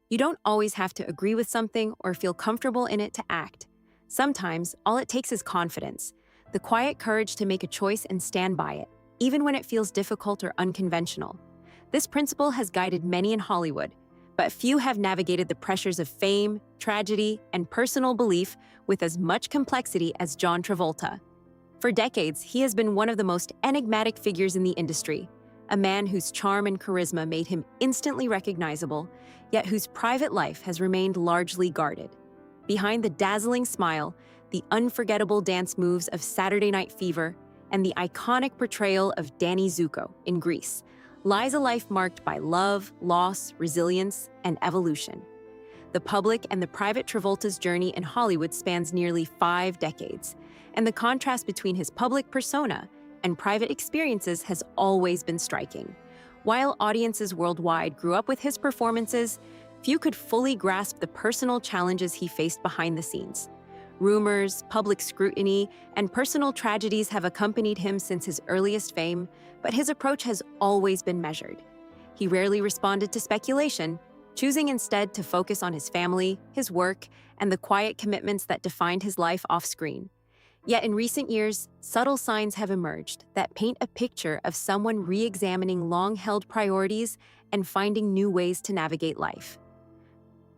You don't always have to agree with something or feel comfortable in it to act. Sometimes, all it takes is confidence, the quiet courage to make a choice and stand by it, even when it feels difficult or unconventional. This principle has guided many in Hollywood, but few have navigated the pressures of fame, tragedy, and personal belief with as much complexity as John Travolta. For decades, he has been one of the most enigmatic figures in the industry, a man whose charm and charisma made him instantly recognizable, yet whose private life has remained largely guarded. Behind the dazzling smile, the unforgettable dance moves of Saturday Night Fever, and the iconic portrayal of Danny Zuko in Grease, lies a life marked by love, loss, resilience, and evolution. The public and the private Travolta's journey in Hollywood spans nearly 5 decades, and the contrast between his public persona and private experiences has always been striking. While audiences worldwide grew up with his performances, few could fully grasp the personal challenges he faced behind the scenes. Rumors, public scrutiny, and personal tragedies have accompanied him since his earliest fame, but his approach has always been measured. He rarely responded to speculation, choosing instead to focus on his family, his work, and the quiet commitments that defined his life off-screen. Yet in recent years, subtle signs have emerged that paint a picture of someone re-examining long-held priorities and finding new ways to navigate life.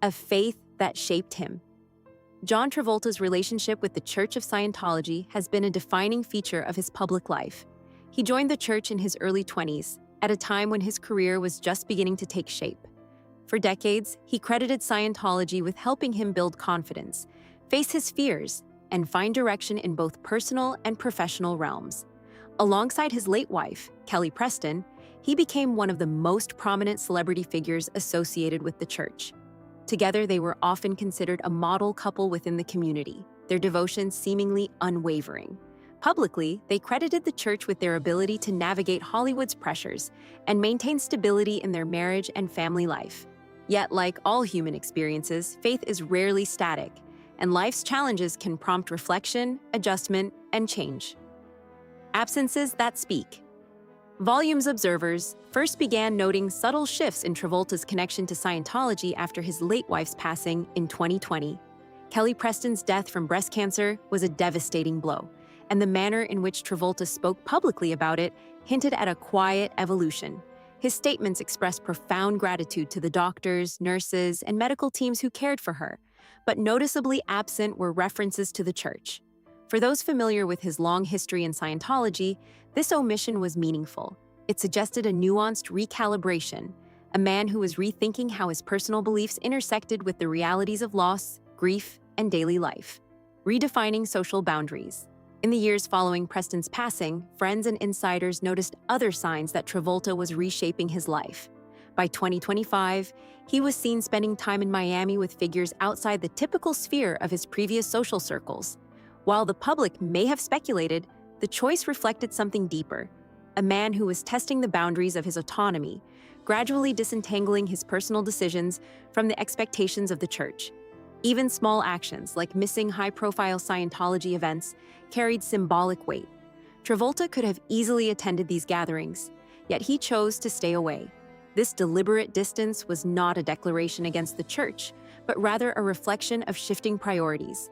A faith that shaped him. John Travolta's relationship with the Church of Scientology has been a defining feature of his public life. He joined the church in his early 20s, at a time when his career was just beginning to take shape. For decades, he credited Scientology with helping him build confidence, face his fears, and find direction in both personal and professional realms. Alongside his late wife, Kelly Preston, he became one of the most prominent celebrity figures associated with the church. Together, they were often considered a model couple within the community, their devotion seemingly unwavering. Publicly, they credited the church with their ability to navigate Hollywood's pressures and maintain stability in their marriage and family life. Yet, like all human experiences, faith is rarely static, and life's challenges can prompt reflection, adjustment, and change. Absences that speak. Volume's observers first began noting subtle shifts in Travolta's connection to Scientology after his late wife's passing in 2020. Kelly Preston's death from breast cancer was a devastating blow, and the manner in which Travolta spoke publicly about it hinted at a quiet evolution. His statements expressed profound gratitude to the doctors, nurses, and medical teams who cared for her, but noticeably absent were references to the church. For those familiar with his long history in Scientology, this omission was meaningful. It suggested a nuanced recalibration, a man who was rethinking how his personal beliefs intersected with the realities of loss, grief, and daily life, redefining social boundaries. In the years following Preston's passing, friends and insiders noticed other signs that Travolta was reshaping his life. By 2025, he was seen spending time in Miami with figures outside the typical sphere of his previous social circles. While the public may have speculated, the choice reflected something deeper, a man who was testing the boundaries of his autonomy, gradually disentangling his personal decisions from the expectations of the church. Even small actions, like missing high-profile Scientology events, carried symbolic weight. Travolta could have easily attended these gatherings, yet he chose to stay away. This deliberate distance was not a declaration against the church, but rather a reflection of shifting priorities,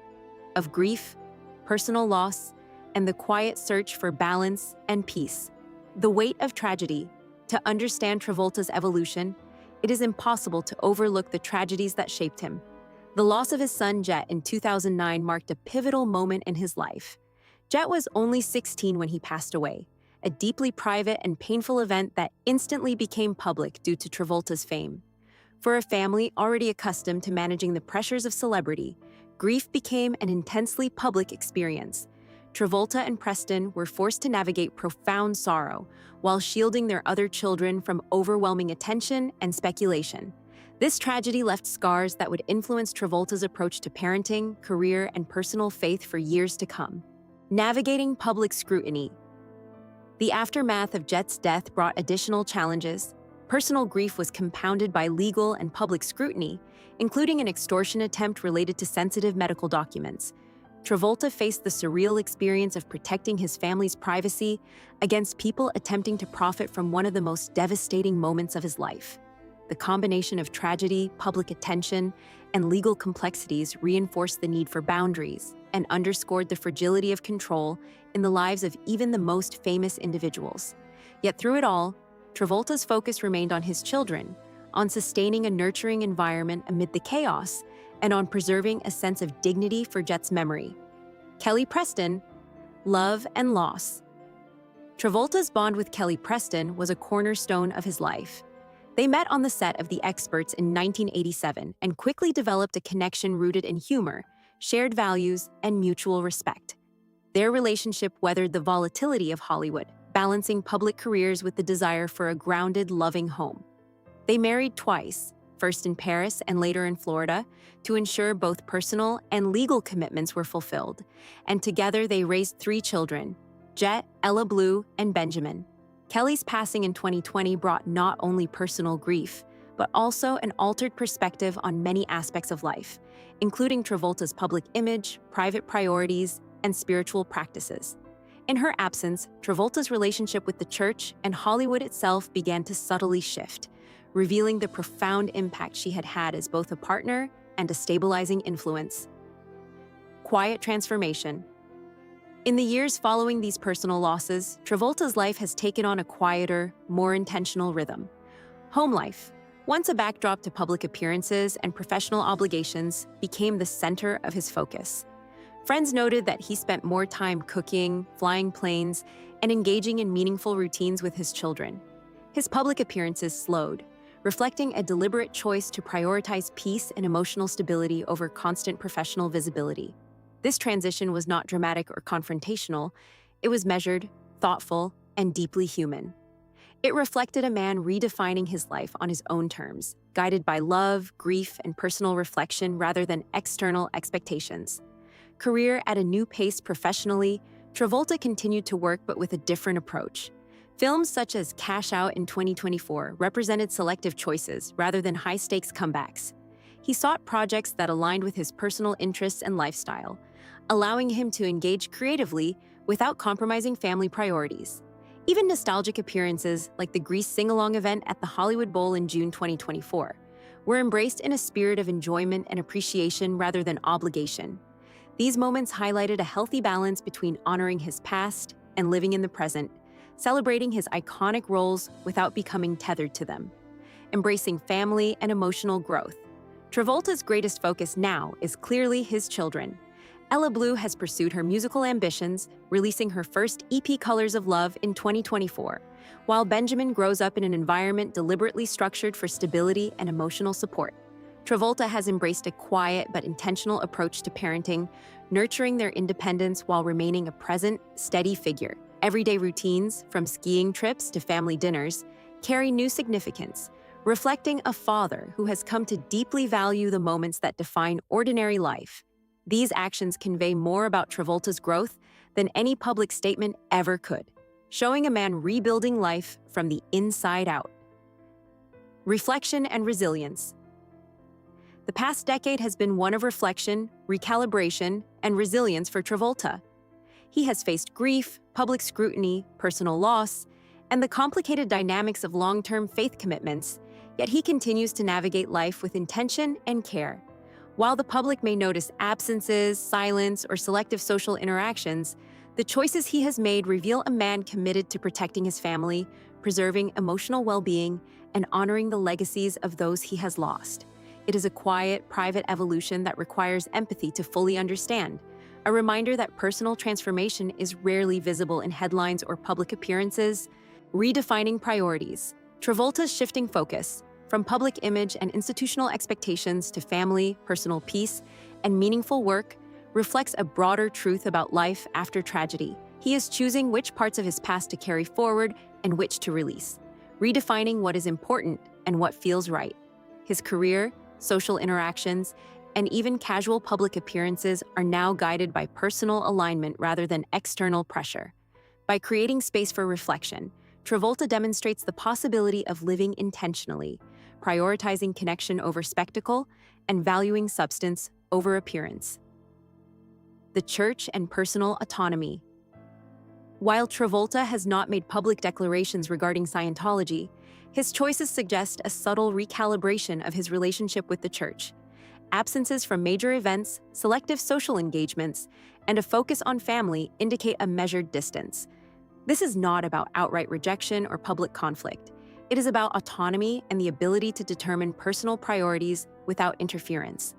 of grief, personal loss, and the quiet search for balance and peace. The weight of tragedy. To understand Travolta's evolution, it is impossible to overlook the tragedies that shaped him. The loss of his son Jet in 2009 marked a pivotal moment in his life. Jet was only 16 when he passed away, a deeply private and painful event that instantly became public due to Travolta's fame. For a family already accustomed to managing the pressures of celebrity, grief became an intensely public experience. Travolta and Preston were forced to navigate profound sorrow while shielding their other children from overwhelming attention and speculation. This tragedy left scars that would influence Travolta's approach to parenting, career, and personal faith for years to come. Navigating public scrutiny. The aftermath of Jet's death brought additional challenges. Personal grief was compounded by legal and public scrutiny, including an extortion attempt related to sensitive medical documents. Travolta faced the surreal experience of protecting his family's privacy against people attempting to profit from one of the most devastating moments of his life. The combination of tragedy, public attention, and legal complexities reinforced the need for boundaries and underscored the fragility of control in the lives of even the most famous individuals. Yet through it all, Travolta's focus remained on his children, on sustaining a nurturing environment amid the chaos, and on preserving a sense of dignity for Jet's memory. Kelly Preston, love and loss. Travolta's bond with Kelly Preston was a cornerstone of his life. They met on the set of The Experts in 1987 and quickly developed a connection rooted in humor, shared values, and mutual respect. Their relationship weathered the volatility of Hollywood, balancing public careers with the desire for a grounded, loving home. They married twice, first in Paris and later in Florida, to ensure both personal and legal commitments were fulfilled, and together they raised 3 children, Jet, Ella Blue, and Benjamin. Kelly's passing in 2020 brought not only personal grief, but also an altered perspective on many aspects of life, including Travolta's public image, private priorities, and spiritual practices. In her absence, Travolta's relationship with the church and Hollywood itself began to subtly shift, revealing the profound impact she had had as both a partner and a stabilizing influence. Quiet transformation. In the years following these personal losses, Travolta's life has taken on a quieter, more intentional rhythm. Home life, once a backdrop to public appearances and professional obligations, became the center of his focus. Friends noted that he spent more time cooking, flying planes, and engaging in meaningful routines with his children. His public appearances slowed, reflecting a deliberate choice to prioritize peace and emotional stability over constant professional visibility. This transition was not dramatic or confrontational. It was measured, thoughtful, and deeply human. It reflected a man redefining his life on his own terms, guided by love, grief, and personal reflection rather than external expectations. Career at a new pace professionally, Travolta continued to work but with a different approach. Films such as Cash Out in 2024 represented selective choices rather than high-stakes comebacks. He sought projects that aligned with his personal interests and lifestyle, allowing him to engage creatively without compromising family priorities. Even nostalgic appearances like the Grease sing-along event at the Hollywood Bowl in June 2024 were embraced in a spirit of enjoyment and appreciation rather than obligation. These moments highlighted a healthy balance between honoring his past and living in the present, celebrating his iconic roles without becoming tethered to them. Embracing family and emotional growth. Travolta's greatest focus now is clearly his children. Ella Blue has pursued her musical ambitions, releasing her first EP Colors of Love in 2024, while Benjamin grows up in an environment deliberately structured for stability and emotional support. Travolta has embraced a quiet but intentional approach to parenting, nurturing their independence while remaining a present, steady figure. Everyday routines, from skiing trips to family dinners, carry new significance, reflecting a father who has come to deeply value the moments that define ordinary life. These actions convey more about Travolta's growth than any public statement ever could, showing a man rebuilding life from the inside out. Reflection and resilience. The past decade has been one of reflection, recalibration, and resilience for Travolta. He has faced grief, public scrutiny, personal loss, and the complicated dynamics of long-term faith commitments, yet he continues to navigate life with intention and care. While the public may notice absences, silence, or selective social interactions, the choices he has made reveal a man committed to protecting his family, preserving emotional well-being, and honoring the legacies of those he has lost. It is a quiet, private evolution that requires empathy to fully understand, a reminder that personal transformation is rarely visible in headlines or public appearances. Redefining priorities. Travolta's shifting focus, from public image and institutional expectations to family, personal peace, and meaningful work, reflects a broader truth about life after tragedy. He is choosing which parts of his past to carry forward and which to release, redefining what is important and what feels right. His career, social interactions, and even casual public appearances are now guided by personal alignment rather than external pressure. By creating space for reflection, Travolta demonstrates the possibility of living intentionally, prioritizing connection over spectacle and valuing substance over appearance. The church and personal autonomy. While Travolta has not made public declarations regarding Scientology, His choices suggest a subtle recalibration of his relationship with the church. Absences from major events, selective social engagements, and a focus on family indicate a measured distance. This is not about outright rejection or public conflict. It is about autonomy and the ability to determine personal priorities without interference.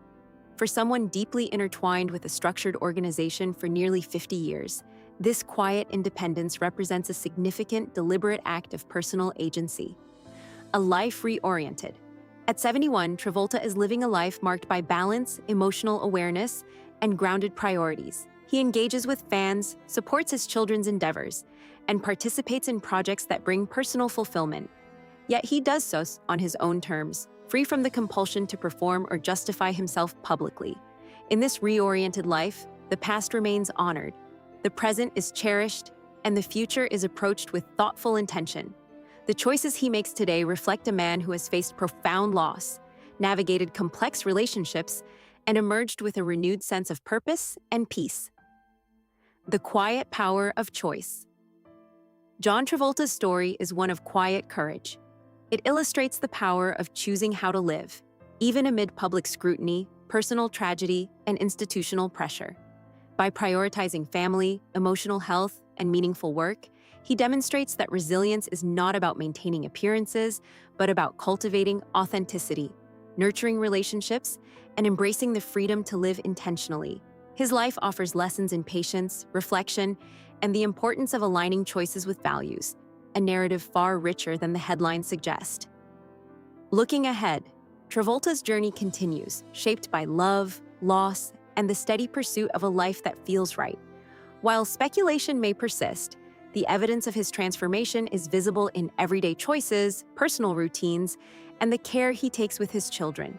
For someone deeply intertwined with a structured organization for nearly 50 years, this quiet independence represents a significant, deliberate act of personal agency. A life reoriented. At 71, Travolta is living a life marked by balance, emotional awareness, and grounded priorities. He engages with fans, supports his children's endeavors, and participates in projects that bring personal fulfillment. Yet he does so on his own terms, free from the compulsion to perform or justify himself publicly. In this reoriented life, the past remains honored, the present is cherished, and the future is approached with thoughtful intention. The choices he makes today reflect a man who has faced profound loss, navigated complex relationships, and emerged with a renewed sense of purpose and peace. The quiet power of choice. John Travolta's story is one of quiet courage. It illustrates the power of choosing how to live, even amid public scrutiny, personal tragedy, and institutional pressure. By prioritizing family, emotional health, and meaningful work, he demonstrates that resilience is not about maintaining appearances, but about cultivating authenticity, nurturing relationships, and embracing the freedom to live intentionally. His life offers lessons in patience, reflection, and the importance of aligning choices with values, a narrative far richer than the headlines suggest. Looking ahead, Travolta's journey continues, shaped by love, loss, and the steady pursuit of a life that feels right. While speculation may persist, the evidence of his transformation is visible in everyday choices, personal routines, and the care he takes with his children.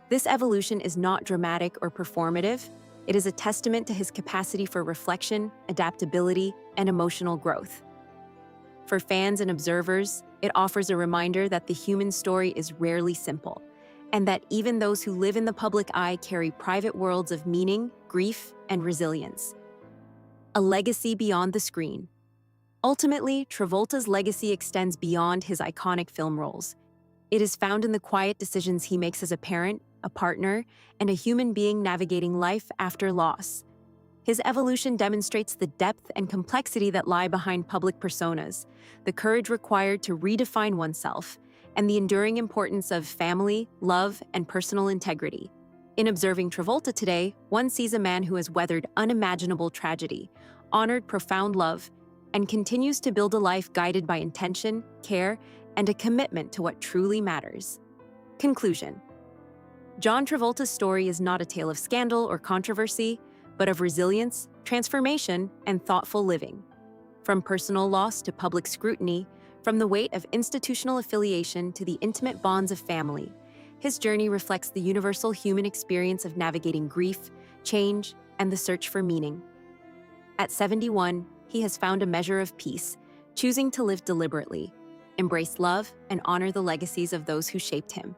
This evolution is not dramatic or performative. It is a testament to his capacity for reflection, adaptability, and emotional growth. For fans and observers, it offers a reminder that the human story is rarely simple, and that even those who live in the public eye carry private worlds of meaning, grief, and resilience. A legacy beyond the screen. Ultimately, Travolta's legacy extends beyond his iconic film roles. It is found in the quiet decisions he makes as a parent, a partner, and a human being navigating life after loss. His evolution demonstrates the depth and complexity that lie behind public personas, the courage required to redefine oneself, and the enduring importance of family, love, and personal integrity. In observing Travolta today, one sees a man who has weathered unimaginable tragedy, honored profound love, and continues to build a life guided by intention, care, and a commitment to what truly matters. Conclusion. John Travolta's story is not a tale of scandal or controversy, but of resilience, transformation, and thoughtful living. From personal loss to public scrutiny, from the weight of institutional affiliation to the intimate bonds of family, his journey reflects the universal human experience of navigating grief, change, and the search for meaning. At 71, he has found a measure of peace, choosing to live deliberately, embrace love, and honor the legacies of those who shaped him.